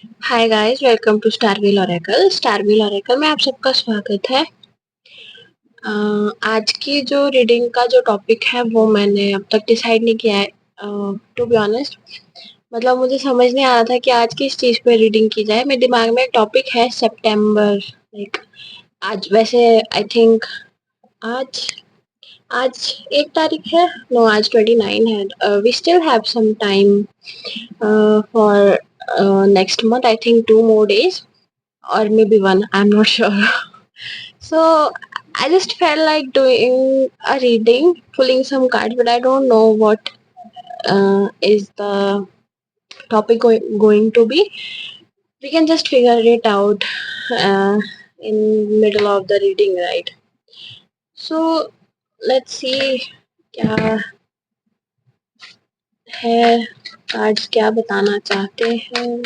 Hi guys, welcome to Starwill Oracle. Starwill Oracle में आप सबका स्वागत है। आज की जो रीडिंग का जो टॉपिक है वो मैंने अब तक डिसाइड नहीं किया है। टू बी ऑनेस्ट, मतलब मुझे समझ नहीं आ रहा था कि आज किस चीज़ पे रीडिंग की जाए। मेरे दिमाग में एक टॉपिक है सितंबर, लाइक आज वैसे आई थिंक आज आज 1 तारीख है। नो, आज 29 है। We still have some time for next month, I think 2 more days or maybe one, I'm not sure. So I just felt like doing a reading, pulling some cards, but I don't know what is the topic going to be. We can just figure it out uh, in middle of the reading, right? So let's see क्या है, cards क्या बताना चाहते हैं।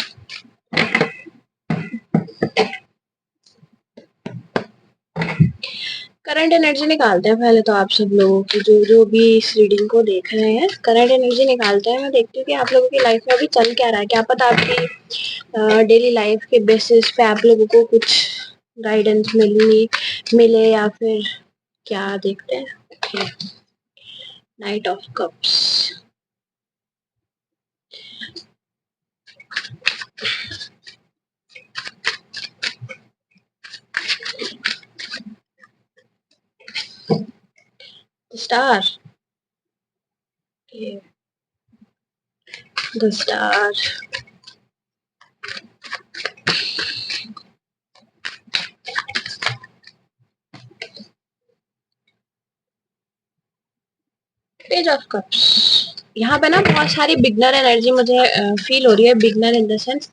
Current energy निकालते हैं पहले तो आप सब लोगों की, जो जो भी इस रीडिंग को देख रहे हैं करंट एनर्जी निकालते हैं। मैं देखती हूँ कि आप लोगों की लाइफ में अभी चल क्या रहा है। क्या पता आपकी डेली लाइफ के बेसिस पे आप लोगों को कुछ गाइडेंस मिले या फिर क्या देखते हैं। Night of cups, star, the star, page of cups. यहाँ पे ना बहुत सारी बिगनर एनर्जी मुझे फील हो रही है। बिगनर इन द सेंस,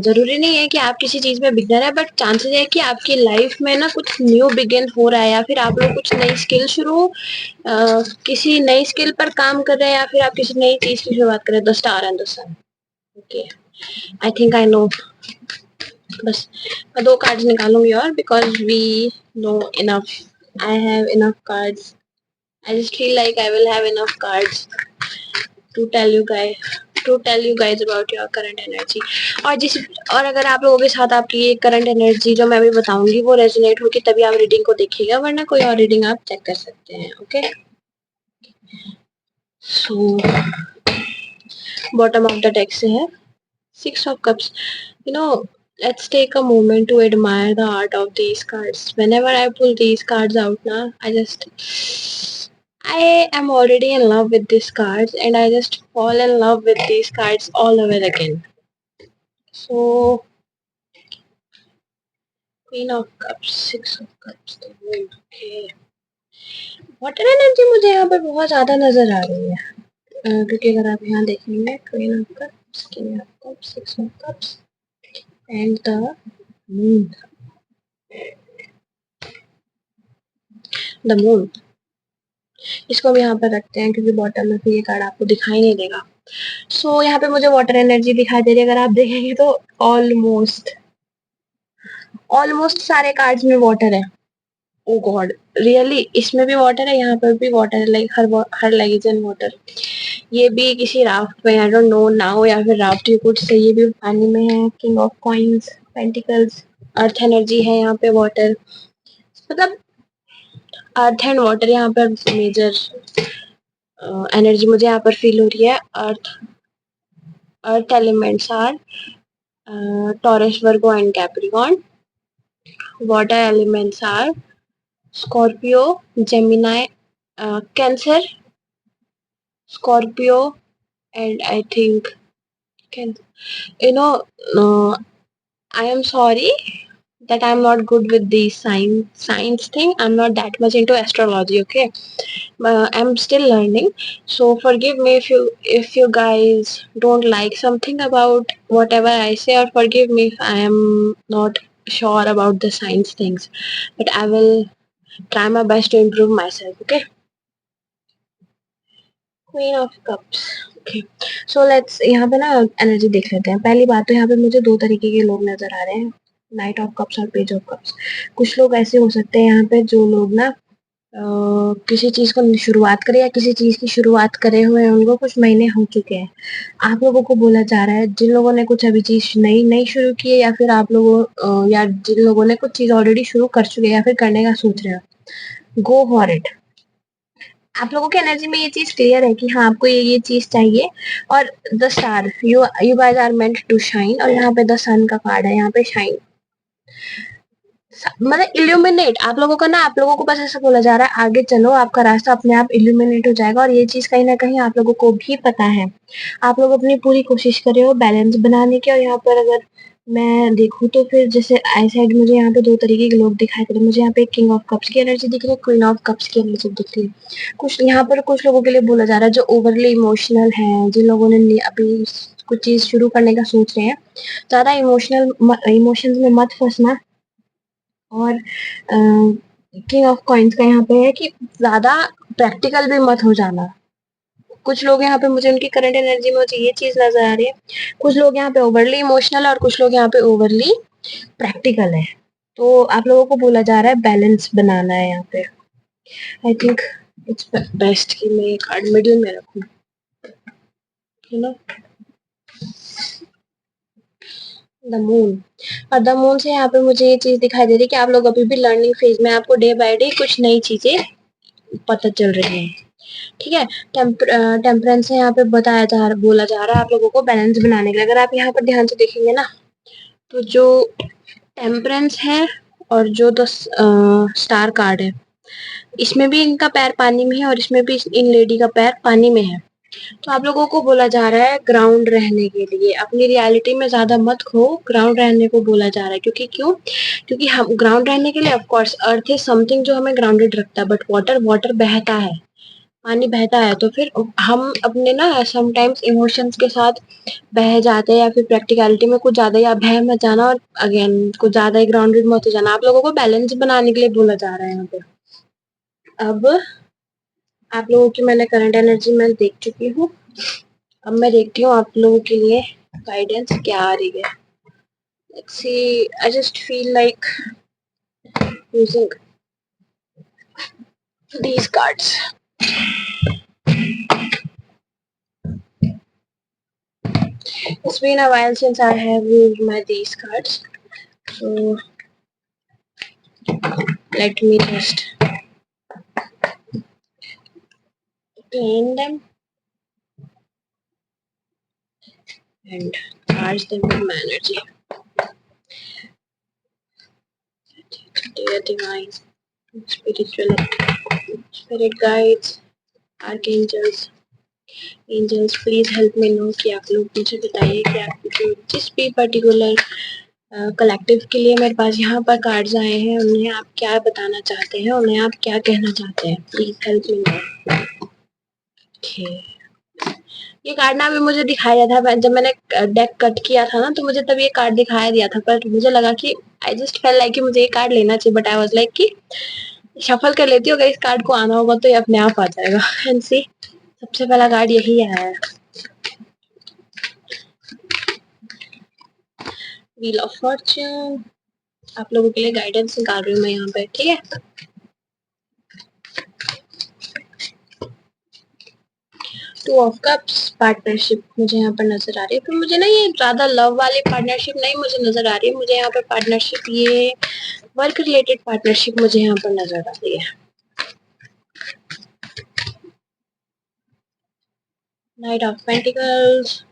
जरूरी नहीं है कि आप किसी चीज में बिगनर है, बट चांसेस है कि आपकी लाइफ में ना कुछ न्यू बिगिन हो रहा है, या फिर आप लोग कुछ नई स्किल किसी नई स्किल पर काम कर रहे हैं, या फिर आप किसी नई चीज की शुरुआत कर रहे हैं। The star and the sun. Okay, I think I know. बस मैं 2 कार्ड्स निकालूंगी और because we know enough, I have enough cards. I just feel like I will have enough cards to tell you guys about your current energy। और अगर आप लोगों के साथ आपकी ये करंट एनर्जी जो मैं अभी बताऊंगी वो रेजोनेट होगी तभी आप रीडिंग को देखिएगा, वरना कोई और रीडिंग आप चेक कर सकते हैं। Okay, so bottom of the deck से है 6 of Cups। You know, let's take a moment to admire the art of these cards. Whenever I pull these cards out now, I am already in love with these cards and I just fall in love with these cards all over again. So Queen of Cups, 6 of Cups, the Moon. Okay, water energy मुझे यहाँ पर बहुत ज्यादा नजर आ रही है, क्योंकि अगर आप यहाँ देखेंगे Queen of Cups, King of Cups, 6 of Cups and the Moon, the Moon। इसको हम यहाँ पर रखते हैं क्योंकि बॉटम में फिर ये कार्ड आपको दिखाई नहीं देगा। सो यहाँ पे मुझे वाटर एनर्जी दिखाई दे रही है। अगर आप देखेंगे तो ऑलमोस्ट ऑलमोस्ट सारे कार्ड्स में वाटर है। ओ गॉड, रियली इसमें भी वाटर है, यहाँ पर भी वाटर है, like her leg in water. ये भी किसी राफ्ट में, आई डोंट नो नाउ या फिर राफ्ट, ये कुछ से, ये भी पानी में है। King of coins, pentacles, earth energy है यहाँ पे, वाटर, मतलब अर्थ एंड वाटर यहाँ पर मेजर एनर्जी मुझे यहाँ पर फील हो रही है। Earth elements are Taurus, Virgo and Capricorn. Water elements are Scorpio, Gemini, Cancer, Scorpio, and I think can you know. I am sorry that I'm not good with the science thing. I'm not that much into astrology. Okay, I'm still learning, so forgive me if you guys don't like something about whatever I say, or forgive me if I am not sure about the science things, but I will try my best to improve myself. Okay, Queen of Cups। Okay, so let's यहाँ पे ना energy देख लेते हैं। पहली बात तो यहाँ पे मुझे 2 तरीके के लोग नजर आ रहे हैं, नाइट ऑफ कप्स और पेज ऑफ कप्स। कुछ लोग ऐसे हो सकते हैं यहाँ पे जो लोग ना किसी चीज को शुरुआत करे या किसी चीज की शुरुआत करे हुए उनको कुछ महीने हो चुके हैं, आप लोगों को बोला जा रहा है जिन लोगों ने कुछ अभी चीज नई नई शुरू की है या फिर आप लोगों या जिन लोगों ने कुछ चीज ऑलरेडी शुरू कर चुके हैं या फिर करने का सोच रहे हो, गो फॉर इट। आप लोगों की एनर्जी में ये चीज क्लियर है कि हाँ आपको ये चीज चाहिए। और the star, you guys are meant to shine, और यहाँ पे द सन का कार्ड है, यहाँ पे शाइन मतलब इल्यूमिनेट। आप लोगों का ना, आप लोगों को बस ऐसा बोला जा रहा है आगे चलो, आपका रास्ता अपने आप इल्यूमिनेट हो जाएगा। और ये चीज कहीं ना कहीं आप लोगों को भी पता है। आप लोग अपनी पूरी कोशिश कर रहे हो बैलेंस बनाने की। और यहाँ पर अगर मैं देखूँ तो फिर जैसे आई साइड मुझे यहाँ पे दो तरीके के लोग दिखाई दे रहे हैं। मुझे यहाँ पे किंग ऑफ कप्स की एनर्जी दिख रही है, क्वीन ऑफ कप्स की एनर्जी दिख रही है। कुछ यहाँ पर कुछ लोगों के लिए बोला जा रहा है जो ओवरली इमोशनल है, जिन लोगों ने अभी कुछ चीज शुरू करने का सोच रहे हैं, ज्यादा इमोशंस में मत फंसना। और किंग ऑफ कॉइन्स का यहाँ पे है कि ज्यादा प्रैक्टिकल भी मत हो जाना। कुछ लोग यहाँ पे मुझे उनकी करंट एनर्जी में मुझे ये चीज नजर आ रही है, कुछ लोग यहाँ पे ओवरली इमोशनल और कुछ लोग यहाँ पे ओवरली प्रैक्टिकल है। तो आप लोगों को बोला जा रहा है बैलेंस बनाना है यहाँ पे। आई थिंक इट्स बेस्ट कि मैं ये कार्ड मिडिल में रखूं, यू नो, द मून। और द मून से यहाँ पे मुझे ये चीज दिखाई दे रही है कि आप लोग अभी भी लर्निंग फेज में, आपको डे बाय डे कुछ नई चीजें पता चल रही है। ठीक है। टेम्परेंस है यहाँ पे बोला जा रहा है आप लोगों को बैलेंस बनाने के लिए। अगर आप यहाँ पर ध्यान से देखेंगे ना, तो जो टेम्परेंस है और जो द स्टार कार्ड है, इसमें भी इनका पैर पानी में है और इसमें भी इन लेडी का पैर पानी में है। तो आप लोगों को बोला जा रहा है ग्राउंड रहने के लिए, अपनी रियलिटी में ज्यादा मत खो, ग्राउंड रहने को बोला जा रहा है। क्योंकि हम ग्राउंड रहने के लिए, of course earth is something जो हमें ग्राउंडेड रखता है, बट वाटर वाटर बहता है, पानी बहता है। तो फिर हम अपने ना समटाइम्स इमोशंस के साथ बह जाते हैं, या फिर प्रैक्टिकलिटी में कुछ ज्यादा या बह मत जाना, और अगेन कुछ ज्यादा ही ग्राउंडेड मत हो जाना। आप लोगों को बैलेंस बनाने के लिए बोला जा रहा है यहाँ पे। अब आप लोगों की मैंने करंट एनर्जी में देख चुकी हूँ, अब मैं देखती हूँ आप लोगों के लिए गाइडेंस क्या आ रही है। Let's see, I just feel like using these cards. It's been a while since I have used these cards, so let me just clean them and charge them with my energy. Dear divine, spiritual, spirit guides, archangels, angels, please help me know कि आप लोग मुझे बताइए कि आप जो जिस भी पर्टिकुलर कलेक्टिव के लिए मेरे पास यहाँ पर कार्ड्स आए हैं, उन्हें आप क्या बताना चाहते हैं, उन्हें आप क्या कहना चाहते हैं। Please help me know. ये कार्ड ना अभी मुझे दिखाया था, जब मैंने डेक कट किया था ना, तो मुझे तब ये कार्ड दिखाया दिया था, पर मुझे लगा कि आई जस्ट फेल लाइक कि मुझे ये कार्ड लेना चाहिए, बट आई वाज लाइक कि शफल कर लेती हूँ, अगर इस कार्ड को आना होगा तो ये अपने आप आ जाएगा। एंड सी, सबसे पहला कार्ड यही आया है, व्हील ऑफ फॉर्च्यून। आप लोगों के लिए गाइडेंस निकाल रही हूँ मैं यहाँ पे, ठीक है। टू ऑफ कप्स, पार्टनरशिप मुझे यहाँ पर नजर आ रही है, फिर मुझे ना ये ज्यादा लव वाली पार्टनरशिप नहीं मुझे नजर आ रही है, मुझे यहाँ पर पार्टनरशिप, ये वर्क रिलेटेड पार्टनरशिप मुझे यहाँ पर नजर आ रही है। नाइट ऑफ पेंटिकल्स,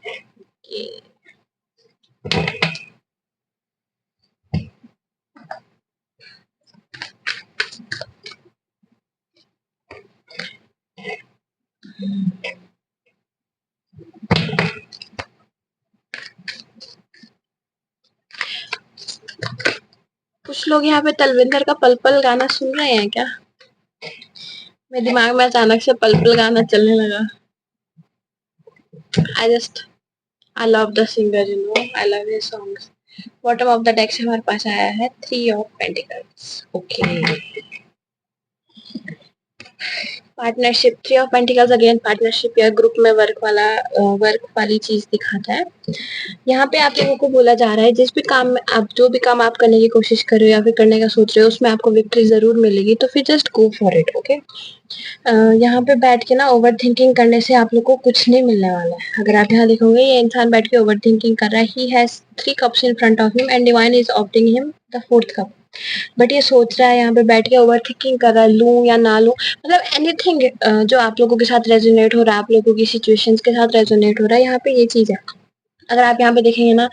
कुछ लोग यहाँ पे तलविंदर का पल पल गाना सुन रहे हैं क्या? मेरे दिमाग में अचानक से पल पल गाना चलने लगा। I love the singer, you know, I love his songs. Bottom of the deck से हमारे पास आया है three of pentacles. Okay, partnership, three of pentacles again partnership या ग्रुप में वर्क वाली चीज दिखाता है। यहाँ पे आप लोगों को बोला जा रहा है जिस भी काम में आप जो भी काम आप करने की कोशिश कर रहे हो या फिर करने का सोच रहे हो उसमें आपको विक्ट्री जरूर मिलेगी, तो फिर just go for it. Okay, यहाँ पे बैठ के ना ओवर थिंकिंग करने से आप लोग को कुछ नहीं मिलने वाला है। अगर आप यहाँ देखोगे ये इंसान बैठ के ओवर थिंकिंग कर रहा है, he has 3 cups in front of him and divine is opting him the 4th cup, but ये सोच रहा है यहाँ पे बैठ के ओवर थिंकिंग कर रहा है, लूं या ना लूं, मतलब एनीथिंग जो आप लोगों के साथ रेजोनेट हो रहा है, आप लोगों की सिचुएशंस के साथ रेजोनेट हो रहा है, यहाँ पे ये चीज है। अगर आप यहाँ पे देखेंगे ना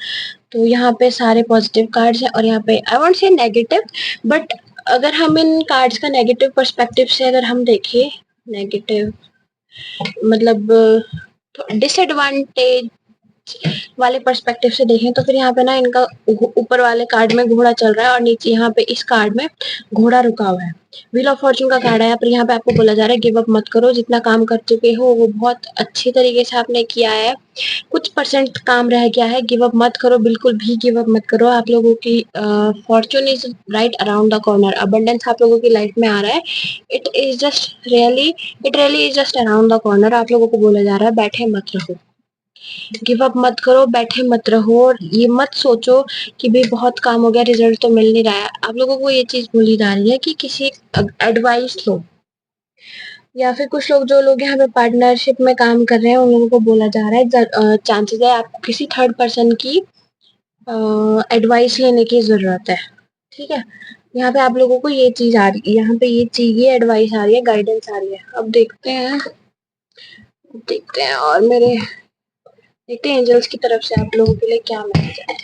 तो यहाँ पे सारे पॉजिटिव कार्ड्स हैं और यहाँ पे I won't say negative, but अगर हम इन कार्ड्स का नेगेटिव पर्सपेक्टिव से अगर हम देखें, नेगेटिव मतलब डिसएडवांटेज वाले पर्सपेक्टिव से देखें तो फिर यहाँ पे ना इनका ऊपर वाले कार्ड में घोड़ा चल रहा है और नीचे यहाँ पे इस कार्ड में घोड़ा रुका हुआ है। व्हील ऑफ फॉर्चून का कार्ड है, पर यहाँ पे आपको बोला जा रहा है गिव अप मत करो, जितना काम कर चुके हो वो बहुत अच्छी तरीके से आपने किया है, कुछ परसेंट काम रह गया है, गिव अप मत करो, बिल्कुल भी गिव अप मत करो। आप लोगों की Fortune is right around the corner, abundance आप लोगों की लाइफ में आ रहा है, it is just really it really is just around the corner. आप लोगों को बोला जा रहा है बैठे मत रहो, गिव अप मत करो, बैठे मत रहो, और ये मत सोचो कि भाई बहुत काम हो गया, रिजल्ट तो मिल नहीं रहा है। आप लोगों को ये चीज बोली जा रही है कि किसी एडवाइस लो, या फिर कुछ लोग जो लोग यहाँ पे पार्टनरशिप में काम कर रहे हैं उन लोगों को बोला जा रहा है चांसेस है आपको किसी थर्ड पर्सन की एडवाइस लेने की जरूरत है। ठीक है, यहाँ पे आप लोगों को ये चीज आ रही है, यहाँ पे ये चीज ये एडवाइस आ रही है, गाइडेंस आ रही है। अब देखते हैं और मेरे देखते हैं एंजल्स की तरफ से आप लोगों के लिए क्या मैसेज आए।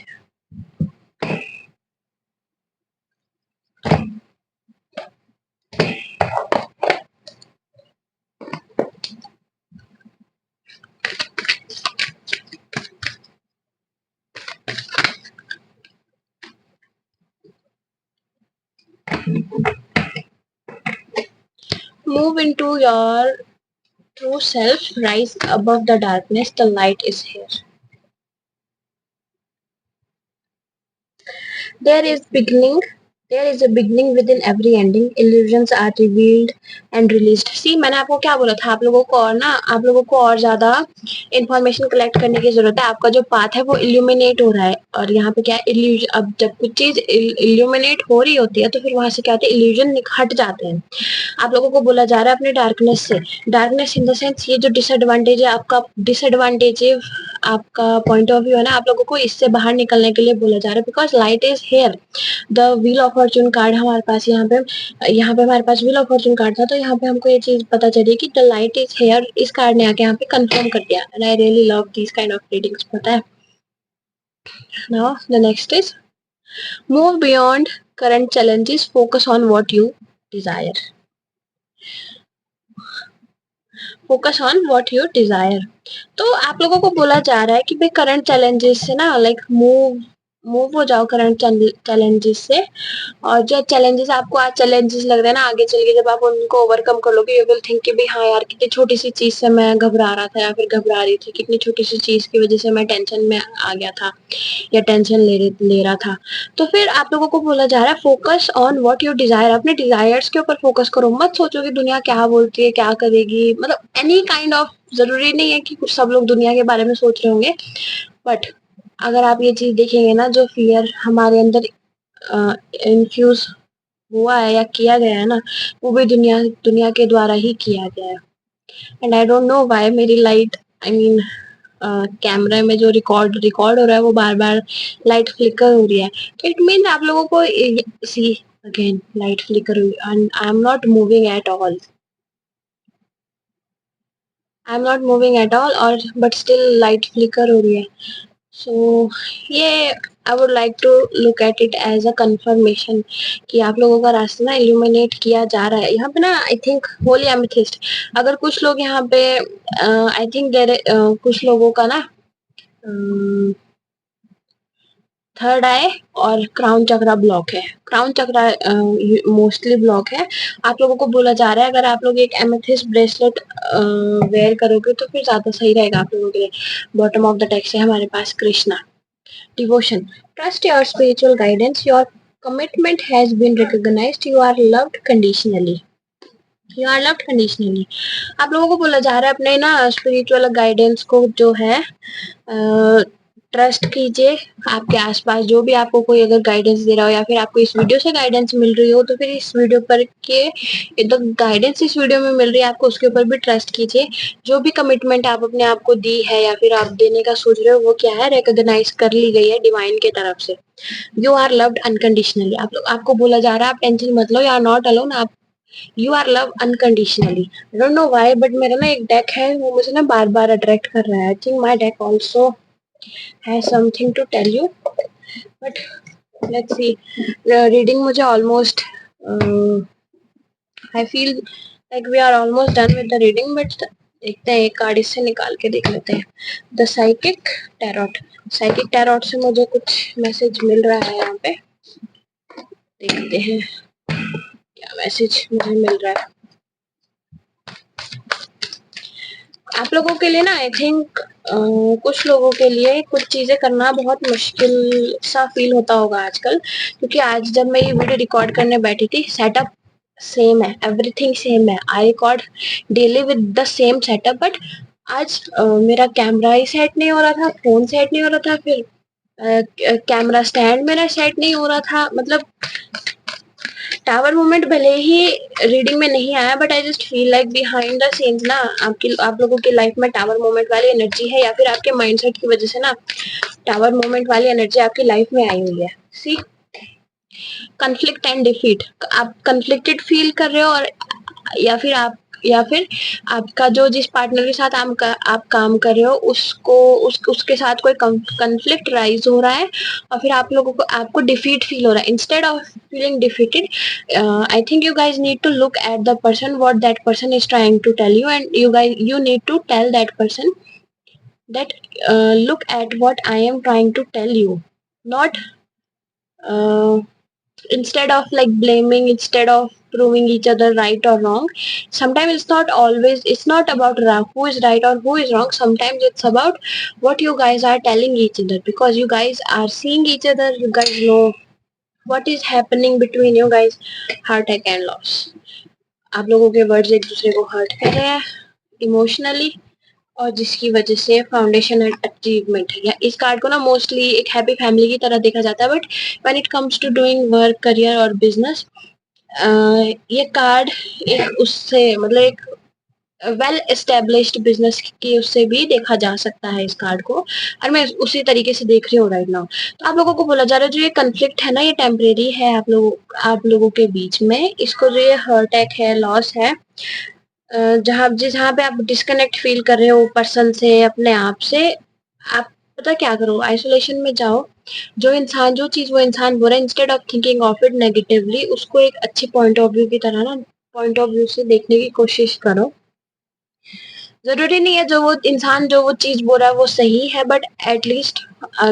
Move into your true self, rise above the darkness, the light is here. There is beginning. There is a beginning within every ending. Illusions are revealed and released. See, मैंने आपको क्या बोला था, आप लोगों को और ना आप लोगों को और ज्यादा इन्फॉर्मेशन कलेक्ट करने की जरूरत है। आपका जो पाथ है वो इल्यूमिनेट हो रहा है, और यहाँ पे क्या है, इल्यूजन। अब जब कुछ चीज इल्यूमिनेट हो रही होती है तो फिर वहां से क्या होता है, इल्यूजन हट जाते हैं। आप लोगों को बोला जा रहा है अपने डार्कनेस से, डार्कनेस इन द सेंस ये जो डिसएडवांटेज है आपका, डिसएडवांटेज आपका पॉइंट ऑफ व्यू है ना, आप लोगों को इससे बाहर निकलने के लिए बोला जा रहा है, because light is here. The wheel of Fortune card हमारे पास यहाँ पे हमारे पास व्हील ऑफ फॉर्चून कार्ड था, तो यहाँ पे हमको ये चीज पता चली कि द लाइट इज हेयर, इस कार्ड ने आके यहाँ पे कंफर्म कर दिया। And I really love this kind of readings, पता है। Now the next is move beyond current challenges, focus on what you desire. Focus on what you desire. तो आप लोगों को बोला जा रहा है कि भाई करंट चैलेंजेस से ना लाइक मूव मूव हो जाओ करंट चैलेंजेस से, और जो चैलेंजेस आपको आज चैलेंजेस लग रहे हैं ना, आगे चल के जब आप उनको ओवरकम कर लोगे यू विल थिंक कि भाई हाँ यार कितनी छोटी सी चीज से मैं घबरा रहा था या फिर घबरा रही थी, कितनी छोटी सी चीज की वजह से मैं टेंशन में आ गया था या टेंशन ले रहा था। तो फिर आप लोगों को बोला जा रहा है focus on what you desire, अपने डिजायर्स के ऊपर फोकस करो, मत सोचो कि दुनिया क्या बोलती है क्या करेगी, मतलब एनी काइंड ऑफ, जरूरी नहीं है कि कुछ सब लोग दुनिया के बारे में सोच रहे होंगे, बट अगर आप ये चीज देखेंगे ना, जो फियर हमारे अंदर इन्फ्यूज हुआ है या किया गया है ना, वो भी दुनिया दुनिया के द्वारा ही किया गया है। And I don't know why मेरी लाइट, आई मीन कैमरा में जो रिकॉर्ड हो रहा है वो बार बार लाइट फ्लिकर हो रही है, तो इट मीन आप लोगों को सी अगेन लाइट फ्लिकर हुई and I am not moving at all, और बट स्टिल लाइट फ्लिकर हो रही है। सो ये I would like to look at it as a confirmation कि आप लोगों का रास्ता ना इल्यूमिनेट किया जा रहा है। यहाँ पे ना आई थिंक होली एमेथिस्ट, अगर कुछ लोग यहाँ पे आई थिंक देर कुछ लोगों का ना थर्ड आई और क्राउन चक्रा ब्लॉक है, क्राउन चक्रा मोस्टली ब्लॉक है। आप लोगों को बोला जा रहा है अगर आप लोग एक एमेथिस्ट ब्रेसलेट वेयर करोगे तो फिर ज्यादा सही रहेगा आप लोगों के लिए। बॉटम ऑफ द टेक्स्ट है हमारे पास Krishna devotion, trust your spiritual guidance, your commitment has been recognised, you are loved conditionally. You are loved conditionally. आप लोगों को बोला जा रहा है अपने ना स्पिरिचुअल गाइडेंस को जो है ट्रस्ट कीजिए। आपके आसपास जो भी आपको कोई अगर गाइडेंस दे रहा हो या फिर आपको इस वीडियो से गाइडेंस मिल रही हो तो फिर इस वीडियो पर के तो गाइडेंस इस वीडियो में मिल रही है आपको, उसके ऊपर भी ट्रस्ट कीजिए। जो भी कमिटमेंट आप अपने आप को दी है या फिर आप देने का सोच रहे हो वो क्या है, रिकॉग्नाइज कर ली गई है डिवाइन की तरफ से। You are loved unconditionally. आपको बोला जा रहा है आप टेंशन मत लो, यू आर नॉट अलोन। आप you are love unconditionally. I don't know why but मेरा ना एक डेक है वो मुझे ना बार बार अट्रैक्ट कर रहा है। I think my deck also has something to tell you but let's see. Reading मुझे almost I feel like we are almost done with the reading but देखते हैं एक कार्ड इससे निकाल के देख लेते हैं। The psychic tarot. Psychic tarot से मुझे कुछ मैसेज मिल रहा है यहाँ पे, देखते हैं क्या मैसेज मुझे मिल रहा है। आप लोगों के लिए ना आई थिंक कुछ लोगों के लिए कुछ चीजें करना बहुत मुश्किल सा फील होता होगा आजकल, क्योंकि आज जब मैं ये वीडियो रिकॉर्ड करने बैठी थी सेटअप सेम है, एवरीथिंग सेम है। I record daily with the same setup but आज मेरा कैमरा ही सेट नहीं हो रहा था, फोन सेट नहीं हो रहा था, फिर कैमरा स्टैंड मेरा सेट नहीं हो रहा था। मतलब टावर मोमेंट भले ही रीडिंग में नहीं आया but I just feel like behind the scenes ना आप लोगों की लाइफ में टावर मोमेंट वाली एनर्जी है या फिर आपके माइंडसेट की वजह से ना टावर मोमेंट वाली एनर्जी आपकी लाइफ में आई हुई है। सी, कन्फ्लिक्ट एंड डिफीट। आप कन्फ्लिक्टेड फील कर रहे हो और या फिर आपका जो जिस पार्टनर के साथ आप काम कर रहे हो उसके साथ कोई कन्फ्लिक्ट राइज हो रहा है और फिर आप लोगों को आपको डिफीट फील हो रहा है। Instead of feeling defeated I think you guys need to look at the person what that person is trying to tell you and you need to tell that person that look at what I am trying to tell you, not instead of like blaming, instead of proving each other right or wrong. Sometimes it's not about who is right or who is wrong. Sometimes it's about what you guys are telling each other, because you guys are seeing each other, you guys know what is happening between you guys. Heartache and loss, आप लोगों के words एक दूसरे को hurt कर रहे हैं emotionally और जिसकी वजह से फाउंडेशन एंड अचीवमेंट है। या इस कार्ड को ना मोस्टली एक हैप्पी फैमिली की तरह देखा जाता है but when it comes to doing work, career और बिजनेस, ये कार्ड एक उससे मतलब एक वेल एस्टेब्लिश्ड बिजनेस की उससे भी देखा जा सकता है इस कार्ड को, और मैं उसी तरीके से देख रही हूँ राइट नाउ। तो आप लोगों को बोला जा रहा है जो ये कन्फ्लिक्ट है ना ये टेम्परेरी है आप लोगों के बीच में। इसको जो ये हर्ट है, लॉस है, जहाँ पे आप डिस्कनेक्ट फील कर रहे हो पर्सन से, अपने आप से, आप पता क्या करो, आइसोलेशन में जाओ। जो चीज वो इंसान बोल रहा है, instead of thinking of it negatively, उसको एक अच्छे पॉइंट ऑफ व्यू की तरह ना पॉइंट ऑफ व्यू से देखने की कोशिश करो। जरूरी नहीं है जो वो चीज बोल रहा है वो सही है बट एटलीस्ट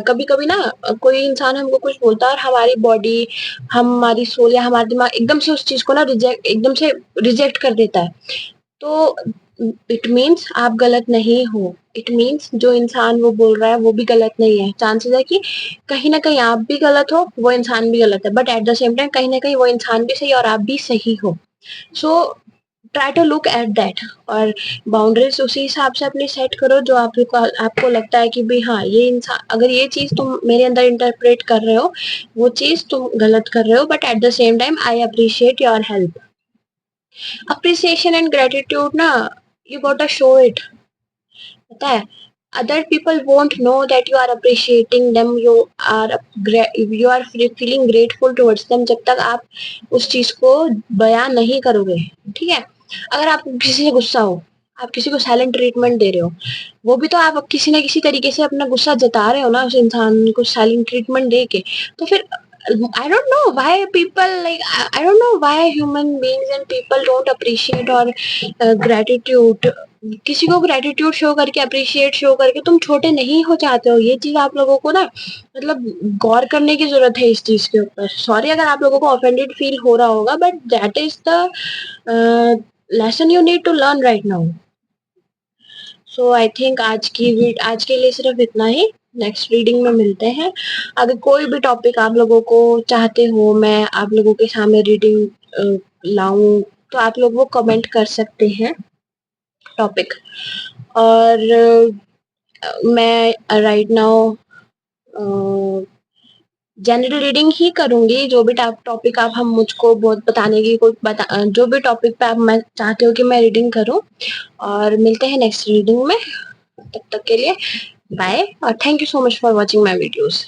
कभी कभी ना कोई इंसान हमको कुछ बोलता है और हमारी बॉडी, हमारी सोल या हमारा दिमाग एकदम से उस चीज को ना रिजेक्ट कर देता है। तो इट मीन्स आप गलत नहीं हो, इट मीन्स जो इंसान वो बोल रहा है वो भी गलत नहीं है। चांसेस है कि कहीं ना कहीं आप भी गलत हो, वो इंसान भी गलत है, but at the same time कहीं ना कहीं वो इंसान भी सही और आप भी सही हो। So try to look at that और बाउंड्रीज उसी हिसाब से अपनी सेट करो जो आपको लगता है कि भाई हाँ ये इंसान, अगर ये चीज तुम मेरे अंदर इंटरप्रेट कर रहे हो वो चीज तुम गलत कर रहे हो, but at the same time I appreciate your help. Appreciation and gratitude ना यू गोटा शो इट, पता है other people won't know that you are appreciating them, you are feeling grateful towards them जब तक आप उस चीज को बयान नहीं करोगे। ठीक है, अगर आप किसी से गुस्सा हो, आप किसी को साइलेंट ट्रीटमेंट दे रहे हो, वो भी तो आप किसी ना किसी तरीके से अपना गुस्सा जता रहे हो ना उस इंसान को साइलेंट ट्रीटमेंट दे के। तो फिर I don't know why people like I don't know why human beings and people don't appreciate or gratitude। किसी को ग्रेटिट्यूड शो करके, अप्रिशिएट शो करके तुम छोटे नहीं हो जाते हो। ये चीज आप लोगों को ना मतलब गौर करने की जरूरत है इस चीज के ऊपर। सॉरी अगर आप लोगों को ऑफेंडेड फील हो रहा होगा but that is the lesson you need to learn right now. So I think आज के लिए सिर्फ इतना ही। नेक्स्ट रीडिंग में मिलते हैं। अगर कोई भी टॉपिक आप लोगों को चाहते हो मैं आप लोगों के सामने रीडिंग लाऊं तो आप लोग वो कमेंट कर सकते हैं टॉपिक। और मैं राइट नाउ जनरल रीडिंग ही करूंगी। जो भी टॉपिक आप हम मुझको बहुत बताने की जो भी टॉपिक पे आप मैं चाहते हो कि मैं रीडिंग करूं। और मिलते हैं नेक्स्ट रीडिंग में, तब तक के लिए बाय और thank you so much for watching my videos.